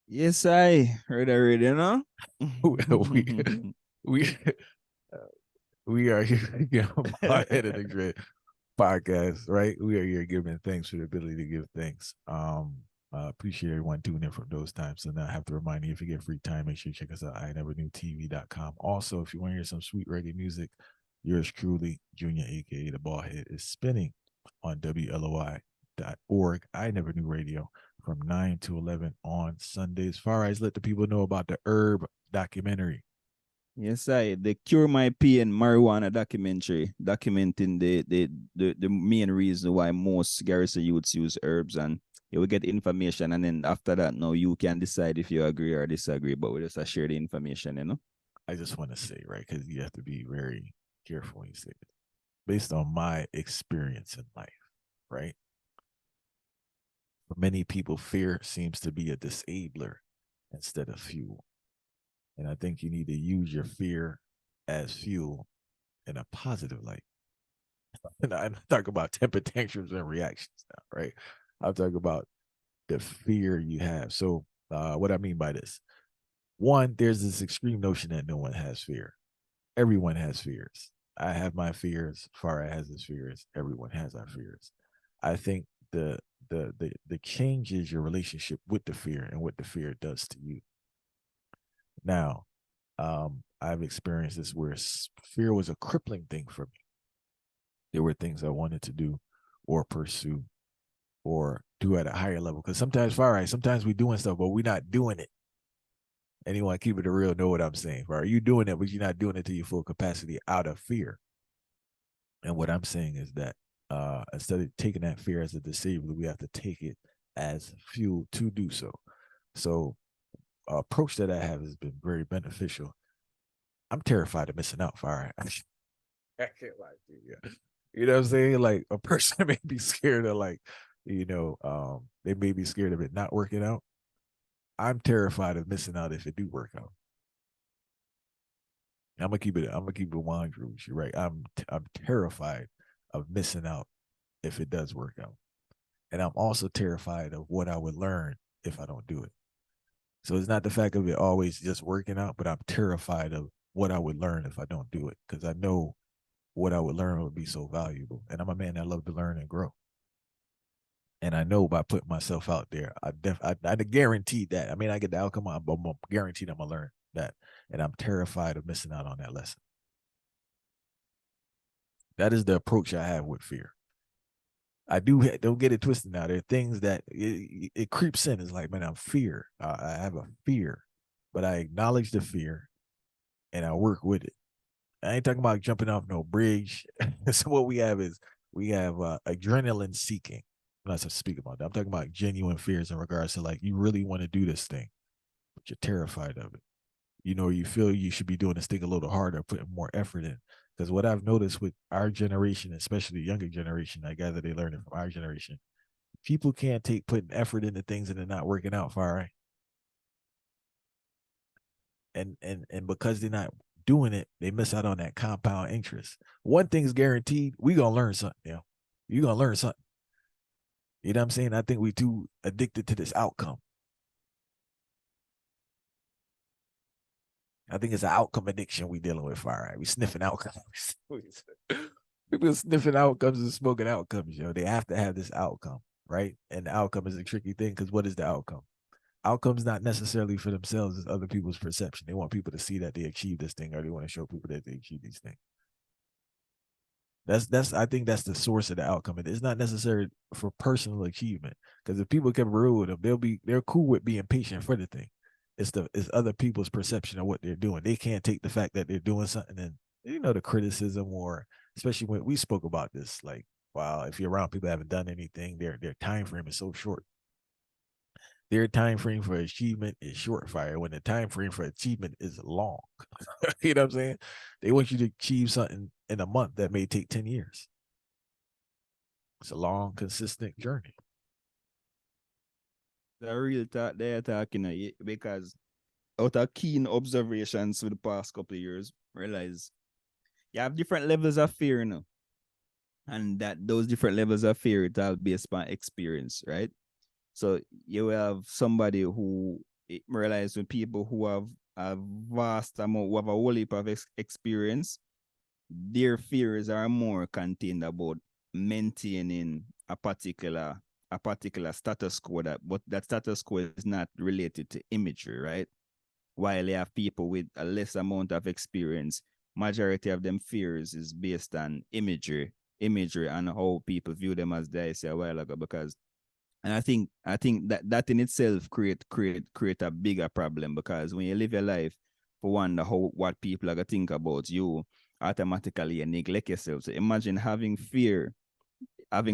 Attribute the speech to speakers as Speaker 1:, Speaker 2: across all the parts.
Speaker 1: Yes, I heard already, you know?
Speaker 2: we we we are here again on Head of the Grid podcast, right? We are here giving thanks for the ability to give thanks. Appreciate everyone tuning in from those times. So now I have to remind you, if you get free time, make sure you check us out at ineverknewtv.com. Also, if you want to hear some sweet reggae music, yours truly, Junior, aka the Ballhead, is spinning on WLOI.org. I Never Knew Radio from 9 to 11 on Sundays. Far Eyes, let the people know about the Herb documentary.
Speaker 1: Yes, I the Cure My Pain marijuana documentary documenting the main reason why most Garrison youths use herbs, and you will get information, and then after that now you can decide if you agree or disagree, but we just share the information, you know.
Speaker 2: I just want to say, right, because you have to be very careful when you say it. Based on my experience in life, right? For many people, fear seems to be a disabler instead of fuel. And I think you need to use your fear as fuel in a positive light. And I'm talking about temper tantrums and reactions now, right? I'm talking about the fear you have. So, what I mean by this, one, there's this extreme notion that no one has fear. Everyone has fears. I have my fears. Farah has his fears. Everyone has our fears. I think the change is your relationship with the fear and what the fear does to you. Now, I've experienced this where fear was a crippling thing for me. There were things I wanted to do or pursue or do at a higher level. Because sometimes, Farah, sometimes we doing stuff, but we're not doing it. Anyone keep it real know what I'm saying. Right? You doing it, but you're not doing it to your full capacity out of fear. And what I'm saying is that instead of taking that fear as a disabler, we have to take it as fuel to do so. So, approach that I have has been very beneficial. I'm terrified of missing out, Fire. I can't lie to you. You know what I'm saying? Like a person may be scared of they may be scared of it not working out. I'm terrified of missing out if it do work out. I'm gonna keep it 100 with you, right? I'm terrified of missing out if it does work out. And I'm also terrified of what I would learn if I don't do it. So it's not the fact of it always just working out, but I'm terrified of what I would learn if I don't do it because I know what I would learn would be so valuable. And I'm a man that love to learn and grow. And I know by putting myself out there, I guaranteed that. I mean, I get the outcome, I'm guaranteed I'm gonna learn that, and I'm terrified of missing out on that lesson. That is the approach I have with fear. I don't get it twisted now. There are things that it creeps in. It's like, man, I'm fear. I have a fear, but I acknowledge the fear and I work with it. I ain't talking about jumping off no bridge. So what we have is we have adrenaline seeking. I'm not speaking about that. I'm talking about genuine fears in regards to like you really want to do this thing, but you're terrified of it. You know, you feel you should be doing this thing a little harder, putting more effort in. Because what I've noticed with our generation, especially the younger generation, I gather they learn it from our generation. People can't take putting effort into things and they're not working out far right. And because they're not doing it, they miss out on that compound interest. One thing's guaranteed, we gonna learn something, You're gonna learn something. You know what I'm saying? I think we too addicted to this outcome. I think it's an outcome addiction we dealing with, all right. We sniffing outcomes. People sniffing outcomes and smoking outcomes, They have to have this outcome, right? And the outcome is a tricky thing because what is the outcome? Outcomes not necessarily for themselves, it's other people's perception. They want people to see that they achieve this thing, or they want to show people that they achieve these things. That's I think that's the source of the outcome. It's not necessary for personal achievement because if people can real with them, they're cool with being patient for the thing. It's other people's perception of what they're doing. They can't take the fact that they're doing something and the criticism, or especially when we spoke about this, like wow, if you're around people that haven't done anything, their time frame is so short. Their time frame for achievement is short fire when the time frame for achievement is long. You know what I'm saying? They want you to achieve something in a month that may take 10 years. It's a long, consistent journey.
Speaker 1: The real talk they're talking, because out of keen observations for the past couple of years, realize you have different levels of fear, and that those different levels of fear, it all based on experience, right? So you have somebody who realize when people who have a vast amount, who have a whole heap of experience, their fears are more contained about maintaining a particular status quo, but that status quo is not related to imagery, right? While you have people with a less amount of experience, majority of them fears is based on imagery and how people view them, as they said a while ago. Because and I think that in itself create a bigger problem, because when you live your life for wonder how what people are gonna think about you, automatically you neglect yourself. So imagine having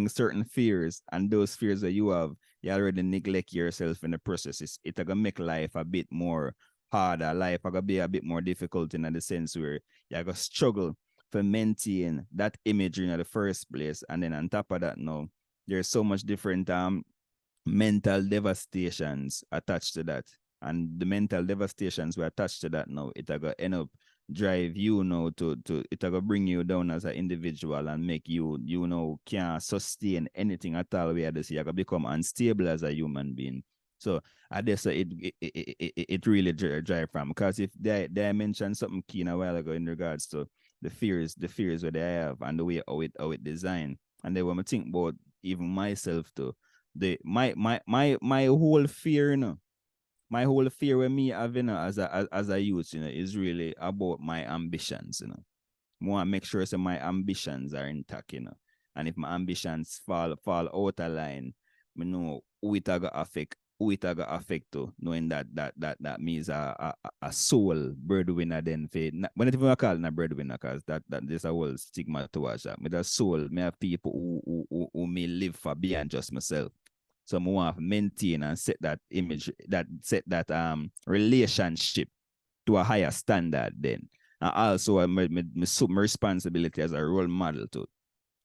Speaker 1: certain fears, and those fears that you have, you already neglect yourself in the process. It's gonna make life a bit more harder. Life gonna be a bit more difficult in the sense where you're gonna struggle for maintain that imagery in the first place. And then on top of that, now there's so much different mental devastations attached to that. And the mental devastations were attached to that now, it gonna end up drive you now to it gonna bring you down as an individual and make you can't sustain anything at all. Where this you're gonna become unstable as a human being. So I guess it really drive from, because if they mentioned something keen a while ago in regards to the fears that they have and the way how it designed. And then when I think about even myself too, my whole fear, my whole fear with me having as a youth, is really about my ambitions. I want to make sure so my ambitions are intact. And if my ambitions fall out of line, I know who it gonna affect, to knowing that means a soul breadwinner. Then for when not even call it a breadwinner, because that there's a whole stigma towards that. With a soul, may have people who may live for beyond just myself. So I want to maintain and set that image, set that relationship to a higher standard then. And also my responsibility as a role model too.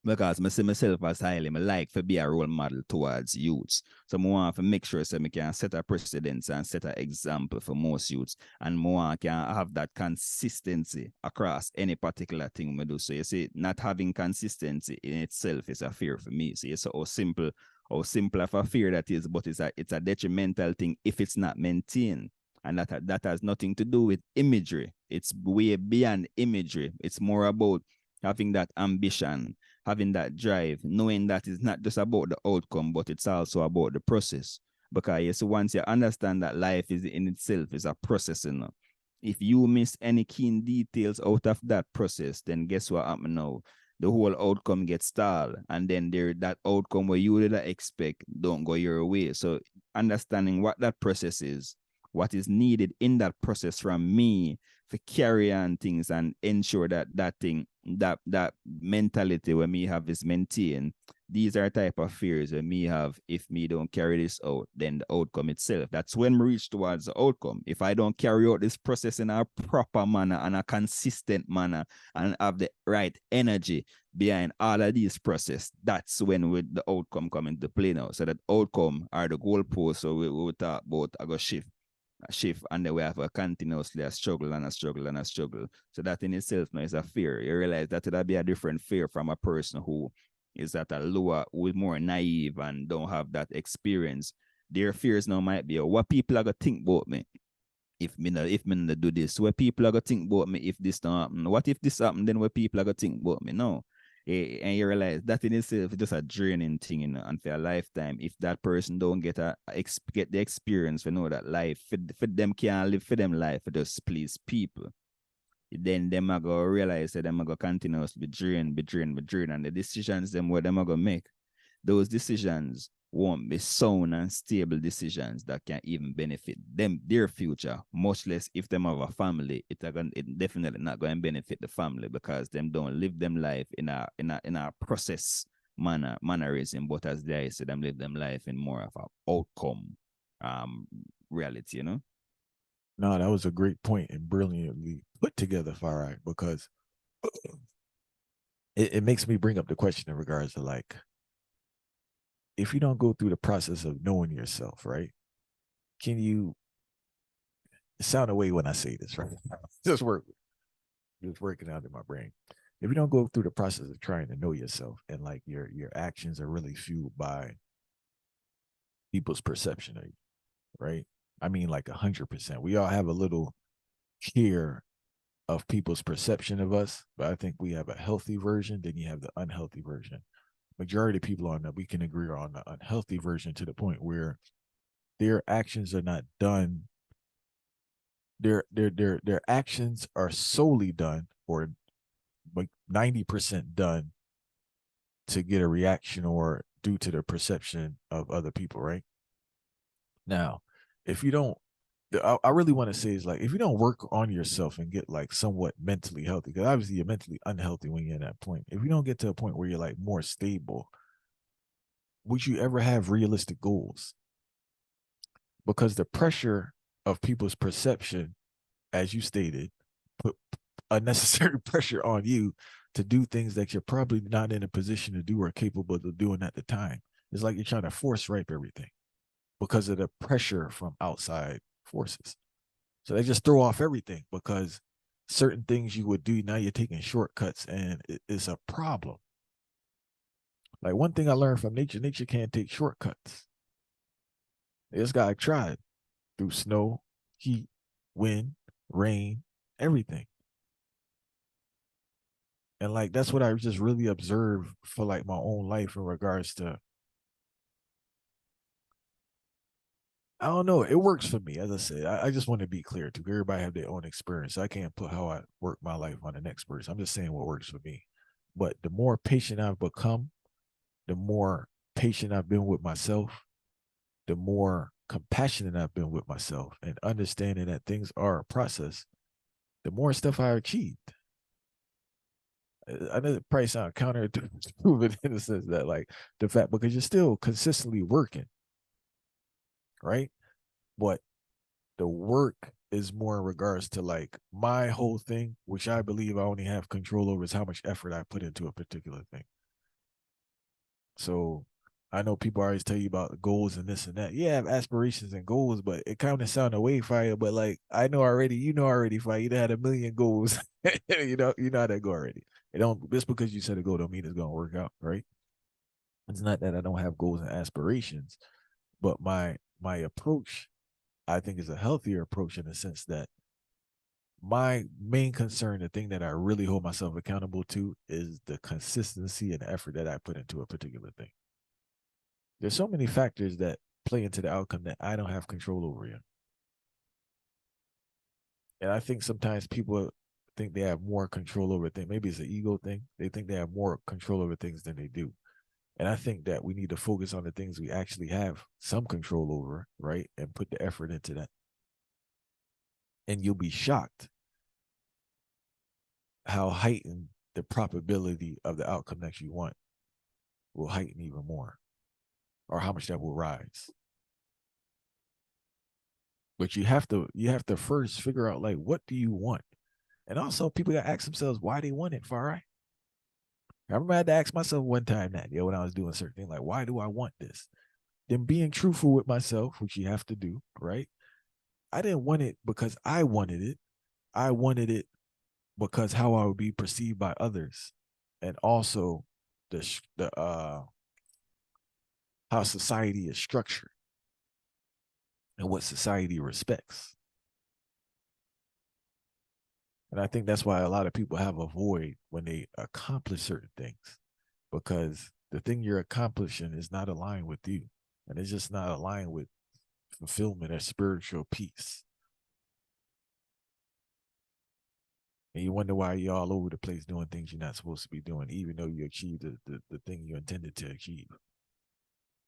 Speaker 1: Because I see myself as highly, I like to be a role model towards youths. So I want to make sure so I can set a precedence and set an example for most youths. And I can have that consistency across any particular thing I do. So you see, not having consistency in itself is a fear for me. So you see how simple of a fear that is, but it's a detrimental thing if it's not maintained. And that has nothing to do with imagery. It's way beyond imagery. It's more about having that ambition, having that drive, knowing that it's not just about the outcome, but it's also about the process. Because yes, once you understand that life is in itself is a process, if you miss any keen details out of that process, then guess what happens now? The whole outcome gets stalled, and then that outcome where you didn't expect don't go your way. So understanding what that process is, what is needed in that process from me to carry on things and ensure that mentality where me have is maintained. These are type of fears that me have. If me don't carry this out, then the outcome itself. That's when we reach towards the outcome. If I don't carry out this process in a proper manner and a consistent manner and have the right energy behind all of these process, that's when the outcome come into play now. So that outcome are the goalposts. So we talk about I go shift, and then we have a continuously a struggle and a struggle and a struggle. So that in itself now is a fear. You realize that it'll be a different fear from a person who is at a lower, who is more naive and don't have that experience. Their fears now might be, what people are gonna think about me if me not do this. What people are gonna think about me if this don't happen. What if this happen? Then what people are gonna think about me? No. And you realize that in itself is just a draining thing, and for a lifetime, if that person don't get get the experience to know that life for them can't live for them life for just please people, then them are gonna realize that them are gonna continuously be drained, and the decisions them what them are gonna make, those decisions won't be sound and stable decisions that can even benefit them, their future, much less if them have a family. It definitely not going to benefit the family, because them don't live them life in a process mannerism, but as they say, them live them life in more of a outcome reality.
Speaker 2: No, that was a great point and brilliantly put together, Farai, because it makes me bring up the question in regards to, like, if you don't go through the process of knowing yourself, right? Can you sound away when I say this, right? just working out in my brain. If you don't go through the process of trying to know yourself, and like your actions are really fueled by people's perception of you, right? I mean like 100%. We all have a little fear of people's perception of us, but I think we have a healthy version, then you have the unhealthy version. Majority of people on that, we can agree on the unhealthy version to the point where their actions are not done. Their actions are solely done, or like 90% done, to get a reaction or due to the perception of other people, right? Now, if you don't, I really want to say is like, if you don't work on yourself and get like somewhat mentally healthy, because obviously you're mentally unhealthy when you're in that point. If you don't get to a point where you're like more stable, would you ever have realistic goals? Because the pressure of people's perception, as you stated, put unnecessary pressure on you to do things that you're probably not in a position to do or capable of doing at the time. It's like you're trying to force rape everything because of the pressure from outside forces. So they just throw off everything because certain things you would do, now you're taking shortcuts, and it's a problem. Like one thing I learned from nature, nature can't take shortcuts. This guy tried through snow, heat, wind, rain, everything. And like that's what I just really observed for like my own life in regards to, I don't know, it works for me. As I said, I just want to be clear to everybody have their own experience. I can't put how I work my life on the next person. I'm just saying what works for me. But the more patient I've become, the more patient I've been with myself, the more compassionate I've been with myself, and understanding that things are a process, the more stuff I achieved. I know it probably sounds counterintuitive in the sense that like the fact, because you're still consistently working, right? But the work is more in regards to like my whole thing, which I believe I only have control over, is how much effort I put into a particular thing. So I know people always tell you about goals and this and that. Yeah, I have aspirations and goals, but it kind of sound away fire. But like I know already, you know already, fire. You had a million goals. You know how that go already. It don't, just because you set a goal don't mean it's gonna work out, right? It's not that I don't have goals and aspirations, but my approach, I think, is a healthier approach in the sense that my main concern, the thing that I really hold myself accountable to, is the consistency and effort that I put into a particular thing. There's so many factors that play into the outcome that I don't have control over yet. And I think sometimes people think they have more control over things. Maybe it's an ego thing. They think they have more control over things than they do. And I think that we need to focus on the things we actually have some control over, right? And put the effort into that. And you'll be shocked how heightened the probability of the outcome that you want will heighten even more, or how much that will rise. But you have to first figure out like, what do you want? And also people gotta ask themselves why they want it, far right. I remember I had to ask myself one time that, when I was doing certain things, like, why do I want this? Then being truthful with myself, which you have to do, right? I didn't want it because I wanted it. I wanted it because how I would be perceived by others, and also the how society is structured and what society respects. And I think that's why a lot of people have a void when they accomplish certain things, because the thing you're accomplishing is not aligned with you, and it's just not aligned with fulfillment or spiritual peace. And you wonder why you're all over the place doing things you're not supposed to be doing, even though you achieved the thing you intended to achieve.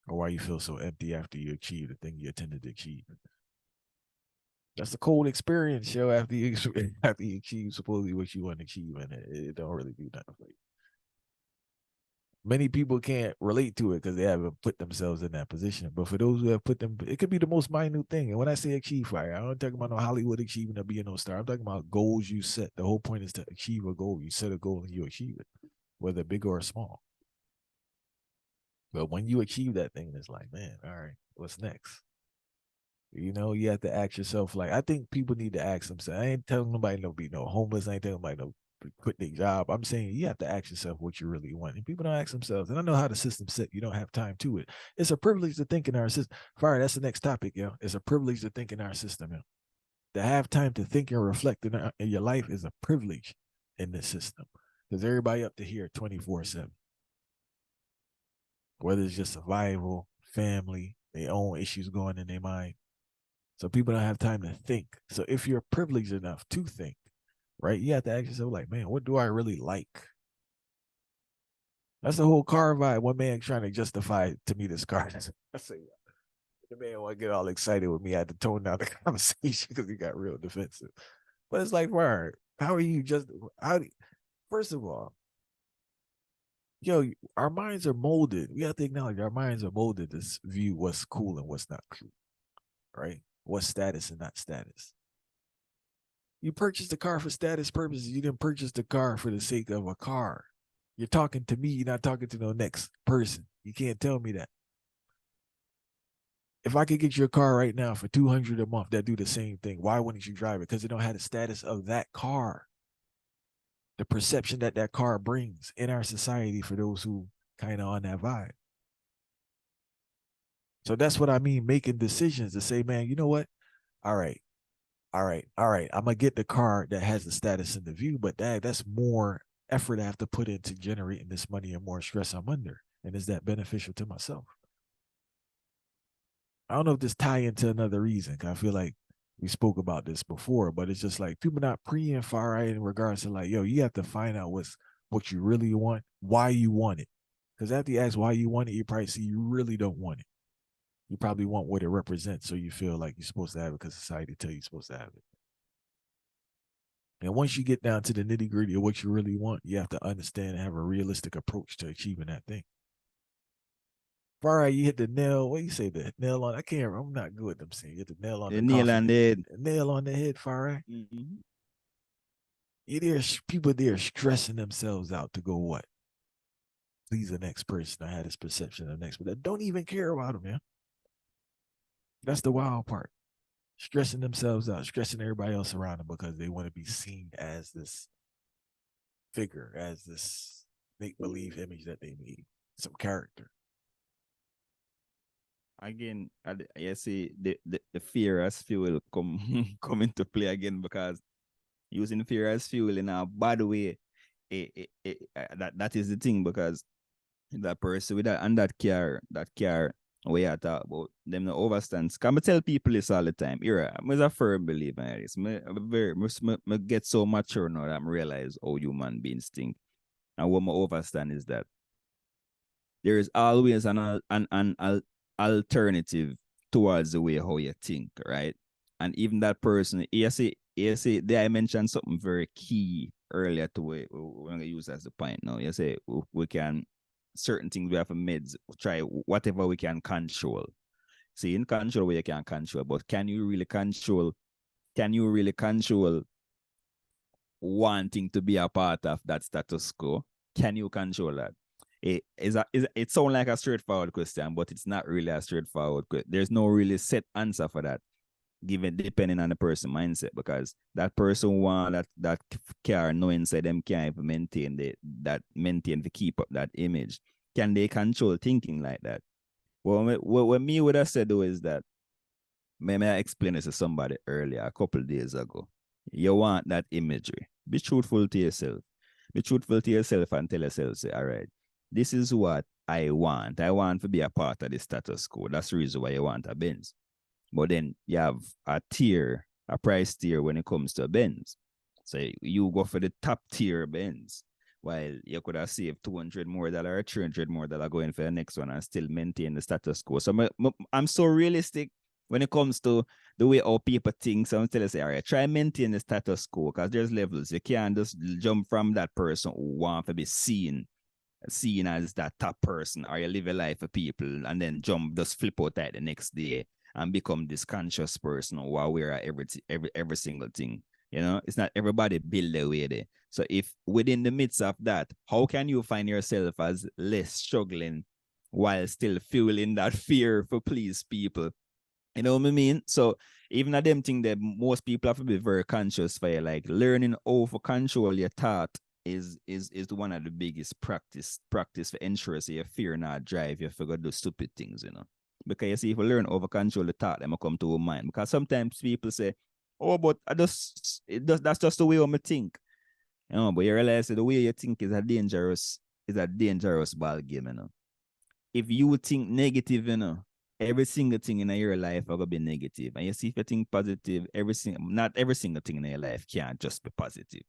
Speaker 2: Or why you feel so empty after you achieve the thing you intended to achieve. That's a cold experience, yo. After you after you achieve supposedly what you want to achieve, and it don't really do nothing for you. Many people can't relate to it because they haven't put themselves in that position. But for those who have put them, it could be the most minute thing. And when I say achieve fire, I don't talk about no Hollywood achieving or being no star. I'm talking about goals you set. The whole point is to achieve a goal. You set a goal and you achieve it, whether big or small. But when you achieve that thing, it's like, man, all right, what's next? You have to ask yourself, like, I think people need to ask themselves. I ain't telling nobody no be no homeless. I ain't telling nobody no quit their job. I'm saying you have to ask yourself what you really want. And people don't ask themselves. And I know how the system's set. You don't have time to it. It's a privilege to think in our system. Fire, that's the next topic, yo. It's a privilege to think in our system, yo. To have time to think and reflect in your life is a privilege in this system. Because everybody up to here 24/7. Whether it's just survival, family, their own issues going in their mind. So people don't have time to think. So if you're privileged enough to think, right, you have to ask yourself, like, man, what do I really like? That's the whole car vibe. One man trying to justify to me this car. I say, the man want to get all excited with me. I had to tone down the conversation because he got real defensive. But it's like, word, how are you just, first of all, yo, our minds are molded. We have to acknowledge our minds are molded to view what's cool and what's not cool, right? What's status and not status. You purchased a car for status purposes. You didn't purchase the car for the sake of a car. You're talking to me. You're not talking to the next person. You can't tell me that. If I could get you a car right now for $200 a month that do the same thing, why wouldn't you drive it? Because it don't have the status of that car. The perception that that car brings in our society for those who kind of on that vibe. So that's what I mean, making decisions to say, man, you know what? All right. I'm gonna get the car that has the status in the view, but that's more effort I have to put into generating this money and more stress I'm under. And is that beneficial to myself? I don't know if this tie into another reason, because I feel like we spoke about this before, but it's just like people not preying far right in regards to like, yo, you have to find out what you really want, why you want it. Because after you ask why you want it, you probably see you really don't want it. You probably want what it represents, so you feel like you're supposed to have it because society tell you you're supposed to have it. And once you get down to the nitty gritty of what you really want, you have to understand and have a realistic approach to achieving that thing. All right, you hit the nail. What do you say? The nail on? I can't remember. I'm not good at them saying. You hit the nail on the
Speaker 1: nail
Speaker 2: coffin.
Speaker 1: on the head.
Speaker 2: Nail on the head, Farai. There's people there stressing themselves out to go what? Please the next person. I had this perception of the next, but that don't even care about them, man. That's the wild part. Stressing themselves out, stressing everybody else around them because they want to be seen as this figure, as this make-believe image that they need, some character.
Speaker 1: Again, I see the fear as fuel come into play again, because using fear as fuel in a bad way, that is the thing, because that person with that and that car we are talk about them no overstands. Can I tell people this all the time? I'm a firm believer in this. I get so mature now that I realize how human beings think. And what my overstand is that there is always an alternative towards the way how you think, right? And even that person, you see, there I mentioned something very key earlier to we're going to use as the point now. You say we can, certain things we have meds, try whatever we can control. See, in control where you can control, but can you really control wanting to be a part of that status quo? Can you control that? It sounds like a straightforward question, but it's not really a straightforward question. There's no really set answer for that, given depending on the person mindset, because that person want that car knowing say them can't even maintain to keep up that image. Can they control thinking like that? Well, what me would have said though is that, may I explain this to somebody earlier, a couple of days ago. You want that imagery. Be truthful to yourself. Be truthful to yourself and tell yourself, say, all right, this is what I want. I want to be a part of the status quo. That's the reason why you want a Benz. But then you have a price tier when it comes to a Benz. So you go for the top tier Benz, while you could have saved $200 more or $300 more going for the next one and still maintain the status quo. So I'm so realistic when it comes to the way how people think. So I'm telling you, say, all right, try maintain the status quo, because there's levels. You can't just jump from that person who wants to be seen as that top person, or you live a life for people and then just flip out at the next day and become this conscious person who are aware of every single thing. You know, it's not everybody build their way there. So if within the midst of that, how can you find yourself as less struggling while still fueling that fear for please people? You know what I mean? So even at them thing that most people have to be very conscious for, like learning how to control your thought is the one of the biggest practice for ensure so your fear not drive you for do stupid things, you know. Because you see, if you learn over control the thought, them come to a mind. Because sometimes people say, "Oh, but that's just the way I think." You know, but you realize that the way you think is a dangerous ball game, you know. If you think negative, you know, every single thing in your life are gonna be negative. And you see, if you think positive, not every single thing in your life can't just be positive.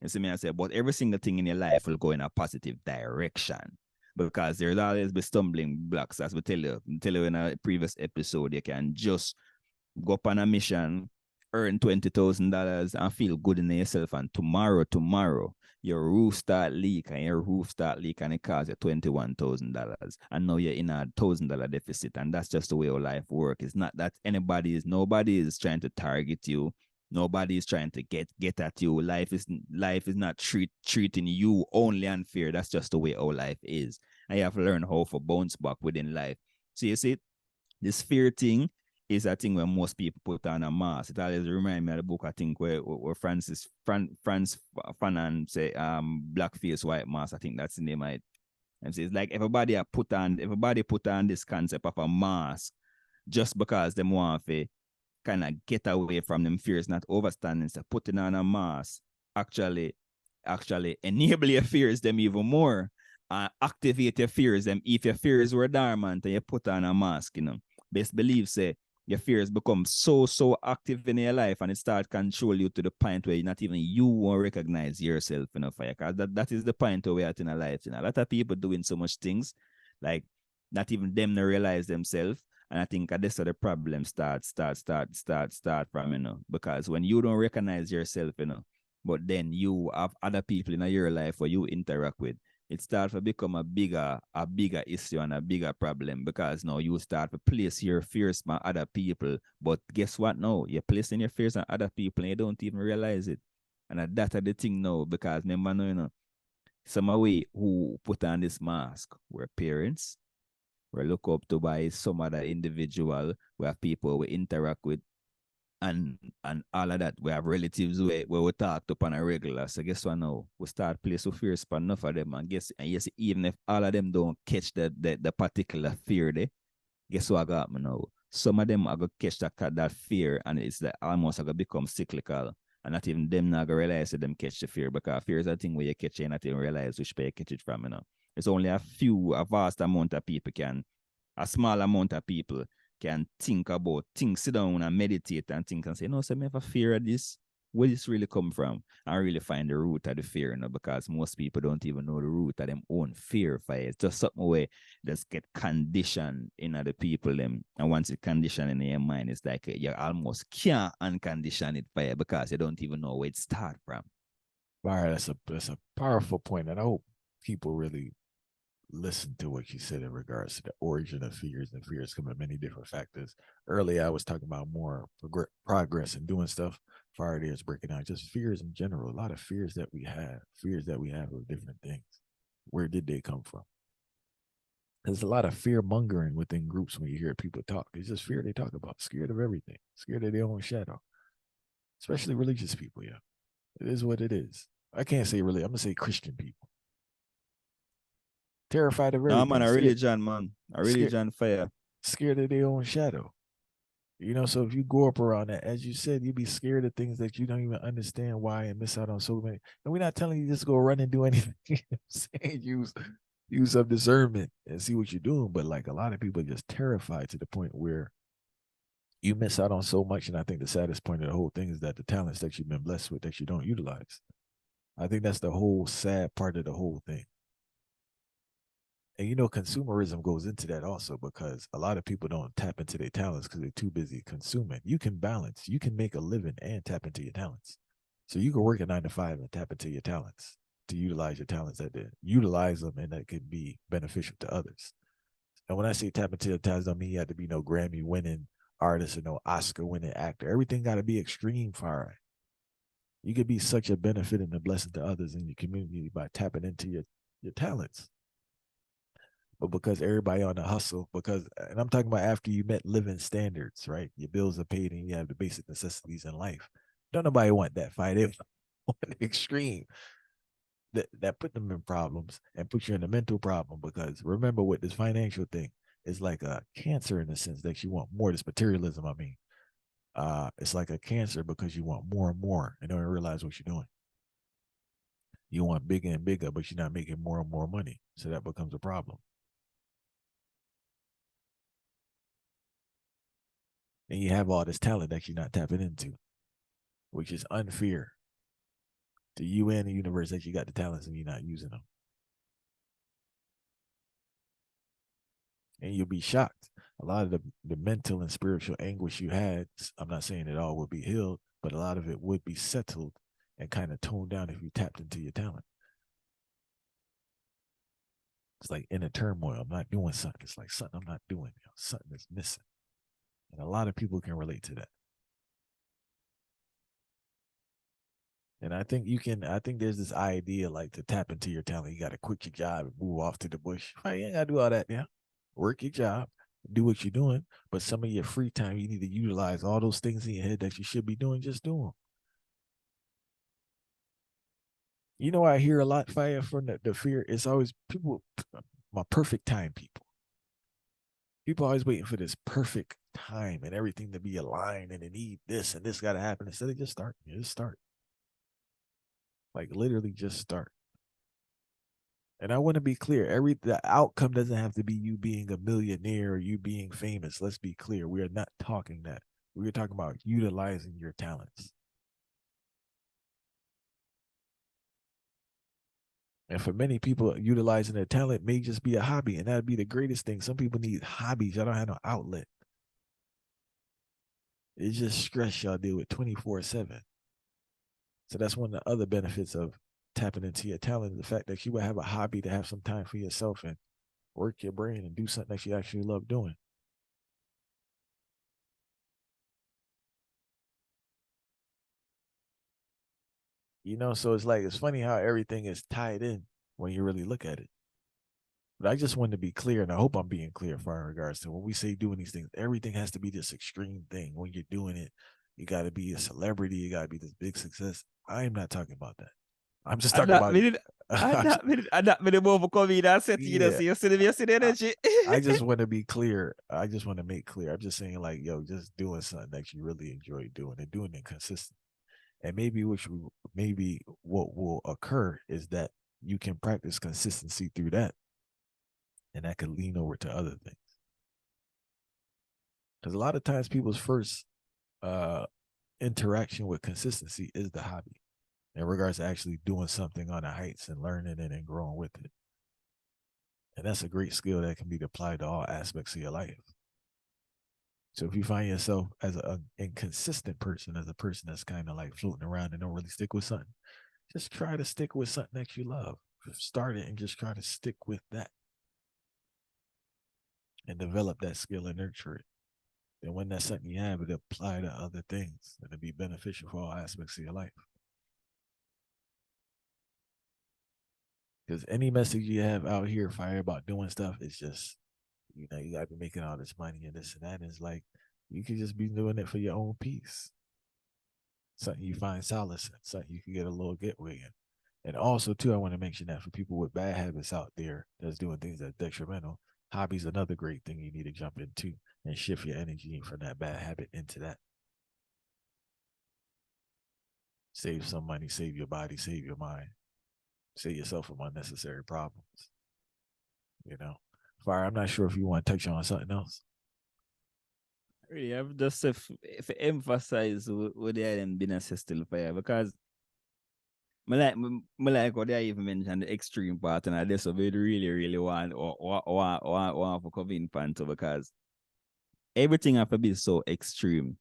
Speaker 1: You see me, I say, but every single thing in your life will go in a positive direction. Because there's always be stumbling blocks, as we tell you in a previous episode. You can just go up on a mission, earn $20,000 and feel good in yourself. And tomorrow, your roof start leak and it costs you $21,000. And now you're in $1,000 deficit. And that's just the way our life works. It's not that nobody is trying to target you. Nobody is trying to get at you. Life is not treating you only unfair. That's just the way our life is. And you have to learn how to bounce back within life. So you see, this fear thing is a thing where most people put on a mask. It always reminds me of the book, I think, where Frantz Fanon say blackface white mask. I think that's the name of it. And so it's like everybody put on this concept of a mask just because they want to kind of get away from them fears, not overstanding. So putting on a mask actually enable your fears them even more. Activate your fears them. If your fears were dormant and you put on a mask, you know, best believe say your fears become so active in your life and it start control you to the point where not even you won't recognize yourself, you know, for because that is the point where we're at in our life. You know, a lot of people doing so much things like not even them to realize themselves. And I think that's where the problem start from, you know, because when you don't recognize yourself, you know, but then you have other people in your life where you interact with, it starts to become a bigger issue and a bigger problem because now you start to place your fears on other people. But guess what? No, you're placing your fears on other people and you don't even realize it. And that's the thing now, because remember, you know, some of we who put on this mask were parents. We look up to by some other individual. We have people we interact with, and all of that. We have relatives where we talk to on a regular. So guess what now? We start place with fears for enough of them. And yes, even if all of them don't catch the particular fear there, guess what I got me now? Some of them are gonna catch that fear, and it's like almost gonna become cyclical. And not even them not gonna realize that them catch the fear, because fear is a thing where you catch it and not even realize which way you catch it from, you know. It's only a vast amount of people a small amount of people can sit down and meditate and think and say, no, so I have a fear of this. Where this really come from? And really find the root of the fear, you know, because most people don't even know the root of them own fear for it. It's just something where just get conditioned in other people them. And once it's conditioned in your mind, it's like you almost can't uncondition it for it because you don't even know where it start from.
Speaker 2: All right, that's a powerful point, and I hope people really listen to what you said in regards to the origin of fears, and fears come in many different factors. Earlier, I was talking about more progress and doing stuff. Friday is breaking down just fears in general. A lot of fears that we have of different things. Where did they come from? There's a lot of fear mongering within groups when you hear people talk. It's just fear they talk about, scared of everything, scared of their own shadow, especially religious people. Yeah, it is what it is. I can't say really, I'm going to say Christian people. Terrified of everything.
Speaker 1: No, man, a religion, man. A religion fire.
Speaker 2: Scared of their own shadow. You know, so if you grow up around that, as you said, you'd be scared of things that you don't even understand why and miss out on so many. And we're not telling you just go run and do anything. You know what I'm saying? Use some discernment and see what you're doing. But like a lot of people are just terrified to the point where you miss out on so much. And I think the saddest point of the whole thing is that the talents that you've been blessed with that you don't utilize. I think that's the whole sad part of the whole thing. And you know, consumerism goes into that also, because a lot of people don't tap into their talents because they're too busy consuming. You can balance, you can make a living and tap into your talents. So you can work a 9 to 5 and tap into your talents to utilize your talents, utilize them, and that can be beneficial to others. And when I say tap into your talents, I don't mean you have to be no Grammy winning artist or no Oscar winning actor. Everything got to be extreme fire. You could be such a benefit and a blessing to others in your community by tapping into your talents. but because everybody on the hustle, and I'm talking about after you met living standards, right? Your bills are paid and you have the basic necessities in life. Don't nobody want that fight. They want the extreme that put them in problems and put you in a mental problem. Because remember, with this financial thing, it's like a cancer in the sense that you want more. This materialism, I mean, it's like a cancer because you want more and more and don't realize what you're doing. You want bigger and bigger, but you're not making more and more money. So that becomes a problem. And you have all this talent that you're not tapping into, which is unfair to you and the universe that you got the talents and you're not using them. And you'll be shocked. A lot of the mental and spiritual anguish you had, I'm not saying it all would be healed, but a lot of it would be settled and kind of toned down if you tapped into your talent. It's like inner turmoil. I'm not doing something. It's like something I'm not doing. Something is missing. And a lot of people can relate to that. And I think there's this idea like to tap into your talent, you got to quit your job and move off to the bush. You ain't got to do all that. Yeah. Work your job, do what you're doing. But some of your free time, you need to utilize all those things in your head that you should be doing. Just do them. You know, I hear a lot fire from the fear. It's always people, my perfect time people. People always waiting for this perfect time and everything to be aligned and they need this and this got to happen. Instead of just start. Just start. Like literally just start. And I want to be clear, the outcome doesn't have to be you being a millionaire or you being famous. Let's be clear. We are not talking that. We're talking about utilizing your talents. And for many people, utilizing their talent may just be a hobby, and that'd be the greatest thing. Some people need hobbies. Y'all don't have no outlet. It's just stress y'all deal with 24/7. So that's one of the other benefits of tapping into your talent, the fact that you would have a hobby to have some time for yourself and work your brain and do something that you actually love doing. You know, so it's funny how everything is tied in when you really look at it. But I just wanted to be clear, and I hope I'm being clear for in regards to when we say doing these things, everything has to be this extreme thing. When you're doing it, you got to be a celebrity, you got to be this big success. I'm not talking about that. I'm just talking about
Speaker 1: Anak me move comida set you see the energy.
Speaker 2: I just want to be clear. I just want to make clear. I'm just saying, like, yo, just doing something that you really enjoy doing and doing it consistent. And maybe what will occur is that you can practice consistency through that, and that could lean over to other things. Because a lot of times people's first interaction with consistency is the hobby in regards to actually doing something on the heights and learning it and growing with it. And that's a great skill that can be applied to all aspects of your life. So if you find yourself as an inconsistent person, as a person that's kind of like floating around and don't really stick with something, just try to stick with something that you love. Start it and just try to stick with that and develop that skill and nurture it. And when that's something you have, it apply to other things and it'll be beneficial for all aspects of your life. Because any message you have out here fire about doing stuff, it's just, you know, you gotta be making all this money and this and that. And it's like you could just be doing it for your own peace. Something you find solace in, something you can get a little getaway in. And also, too, I want to mention that for people with bad habits out there that's doing things that's detrimental, hobby's another great thing you need to jump into and shift your energy from that bad habit into that. Save some money, save your body, save your mind, save yourself from unnecessary problems. You know, Fire, I'm not sure if you want to touch on something else.
Speaker 1: Really, I've just if emphasize what they are been still fire because I like what they even mentioned the extreme part, and I just really want to come in panto because everything have to be so extreme,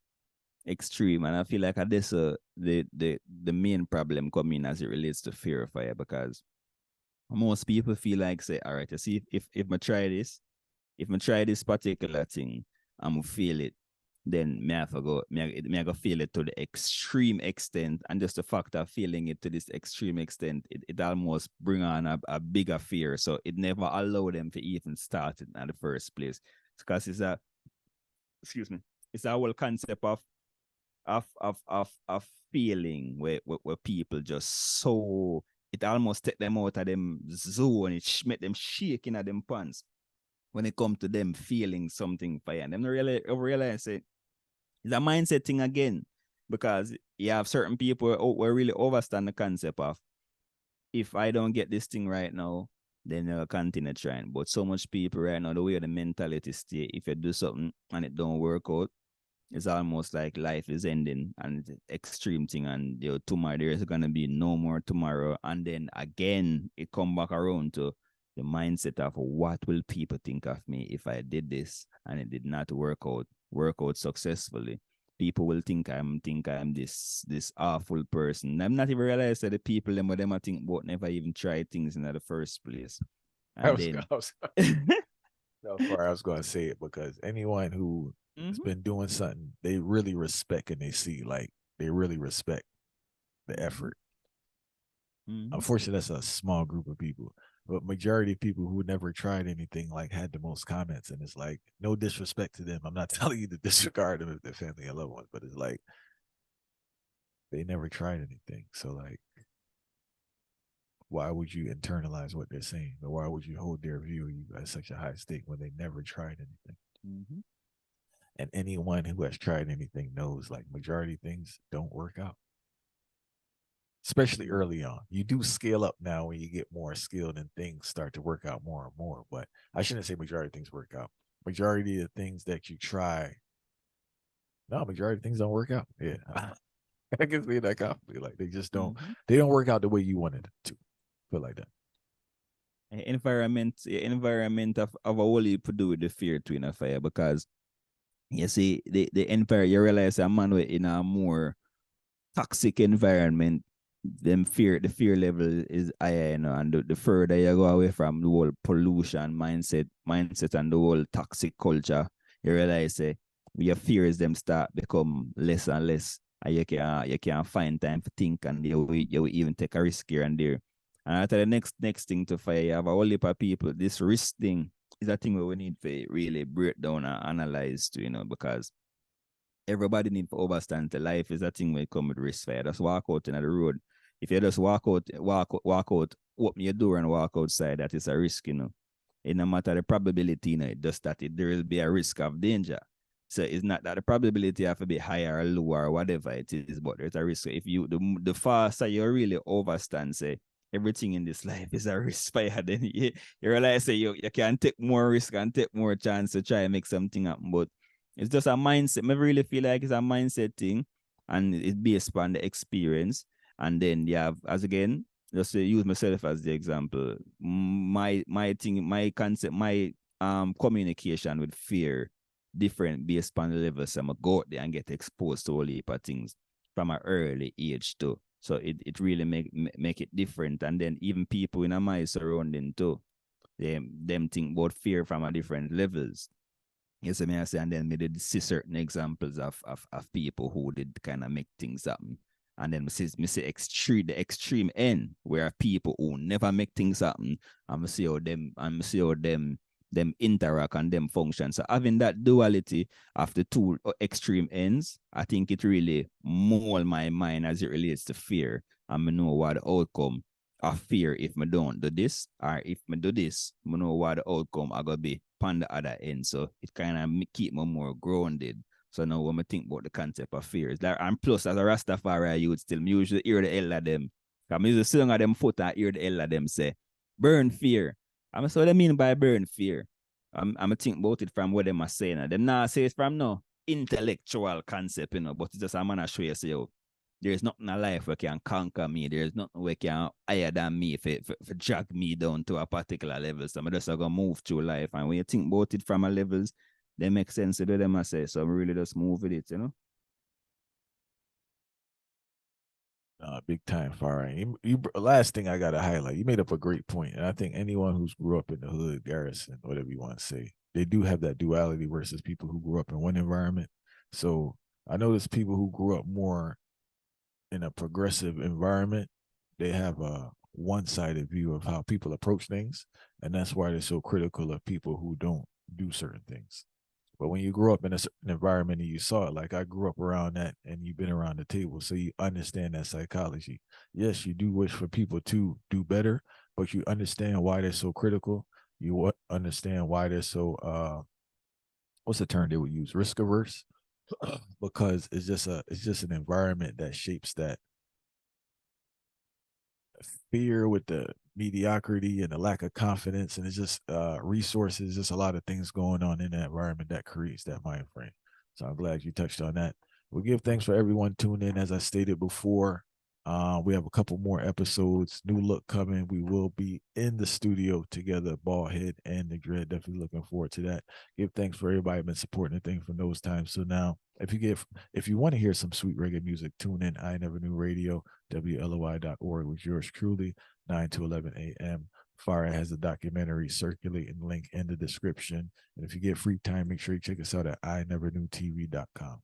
Speaker 1: and I feel like this the main problem coming as it relates to fear of fire because most people feel like say, all right, you see if I try this, if I try this particular thing, I'm gonna feel it. then me have to go, me I go feel it to the extreme extent, and just the fact of feeling it to this extreme extent, it almost bring on a bigger fear. So it never allow them to even start it in the first place, because it's a, excuse me, it's a whole concept of feeling where people just so, it almost take them out of them zone, it make them shaking at them pants when it come to them feeling something for you. And them really realize it. It's a mindset thing again, because you have certain people who really overstand the concept of, if I don't get this thing right now, then they'll continue trying. But so much people right now, the way the mentality stay, if you do something and it don't work out, it's almost like life is ending, and it's an extreme thing, and tomorrow there's gonna be no more tomorrow. And then again it come back around to the mindset of, what will people think of me if I did this and it did not work out successfully? People will think I'm this awful person. I'm not even realize that the people them I think about never even try things in the first place. And then
Speaker 2: I was going to say it, because anyone who has been doing something, they really respect, and they see, like, they really respect the effort. Unfortunately, that's a small group of people, but majority of people who never tried anything, like, had the most comments. And it's like, no disrespect to them, I'm not telling you to disregard them if they're family and loved ones, but it's like, they never tried anything. So, like, why would you internalize what they're saying, or why would you hold their view of you at such a high stake when they never tried anything? And anyone who has tried anything knows, like, majority things don't work out, especially early on. You do scale up now when you get more skilled and things start to work out more and more. But I shouldn't say majority of things work out. Majority of things that you try, no, majority of things don't work out. Yeah. I can say that confidently. Like, they just don't, they don't work out the way you wanted to. Feel like that.
Speaker 1: Environment of a whole heap to do with the fear twin of fire, because you see the environment, you realize a man in a more toxic environment, the fear level is higher, and the further you go away from the whole pollution mindset and the whole toxic culture, you realize your fears them start become less and less, and you can find time to think, and you will even take a risk here and there. And after the next thing to fire, you have a whole heap of people. This risk thing is a thing where we need to really break down and analyze too, because everybody need to understand that life is a thing where it come with risk. Fire. Just walk out in the road. If you just walk out, open your door and walk outside, that is a risk, It no matter the probability, it's just that there will be a risk of danger. So it's not that the probability have to be higher or lower or whatever it is, but there's a risk. If you the faster you really overstand, say, everything in this life is a risk fire, then you realize you can take more risk and take more chance to try and make something happen. But it's just a mindset. I really feel like it's a mindset thing, and it's based on the experience. And then you have, as again, just to use myself as the example, my concept, my communication with fear different based on the level. So I'm going to go out there and get exposed to all heap of things from an early age too. So it really make it different. And then even people in my surrounding too, them think about fear from a different levels. Yes, I mean, I say, and then we did see certain examples of people who did kind of make things happen. And then me see the extreme end where people who never make things happen, and I see how them interact and them function. So having that duality of the two extreme ends, I think it really mold my mind as it relates to fear. And I know what the outcome of fear if I don't do this, or if I do this, I know what the outcome I gonna be on the other end. So it kind of keep me more grounded. So now when I think about the concept of fear, it's like, and plus as a Rastafari, you would still usually hear the hell of them. Because I usually sing of them foot and hear the hell of them say, burn fear. I'm so what I mean by burn fear. I'm think about it from what them are saying. And them now say it's from no intellectual concept, but it's just I'm gonna show you, say, yo, there's nothing in life that can conquer me. There's nothing that can higher than me for drag me down to a particular level. So I'm just gonna move through life. And when you think about it from a levels, they make sense to do them I say. So I'm really just move with it,
Speaker 2: Big time, far right. Last thing I gotta highlight, you made up a great point, and I think anyone who's grew up in the hood, Garrison, whatever you want to say, they do have that duality versus people who grew up in one environment. So I notice people who grew up more in a progressive environment, they have a one-sided view of how people approach things, and that's why they're so critical of people who don't do certain things. But when you grow up in a certain environment and you saw it, like I grew up around that, and you've been around the table, so you understand that psychology. Yes, you do wish for people to do better, but you understand why they're so critical. You understand why they're so what's the term they would use, risk averse, because it's just an environment that shapes that fear with the mediocrity and the lack of confidence, and it's just resources, just a lot of things going on in that environment that creates that mind frame. So I'm glad you touched on that. We give thanks for everyone tuning in. As I stated before, we have a couple more episodes, new look coming. We will be in the studio together, Baldhead and the Dread. Definitely looking forward to that. Give thanks for everybody been supporting the thing from those times. So now, if you want to hear some sweet reggae music, tune in. I Never Knew Radio, WLOI.org with yours truly, 9 to 11 a.m. Farah has a documentary circulating, link in the description. And if you get free time, make sure you check us out at INeverKnewTV.com.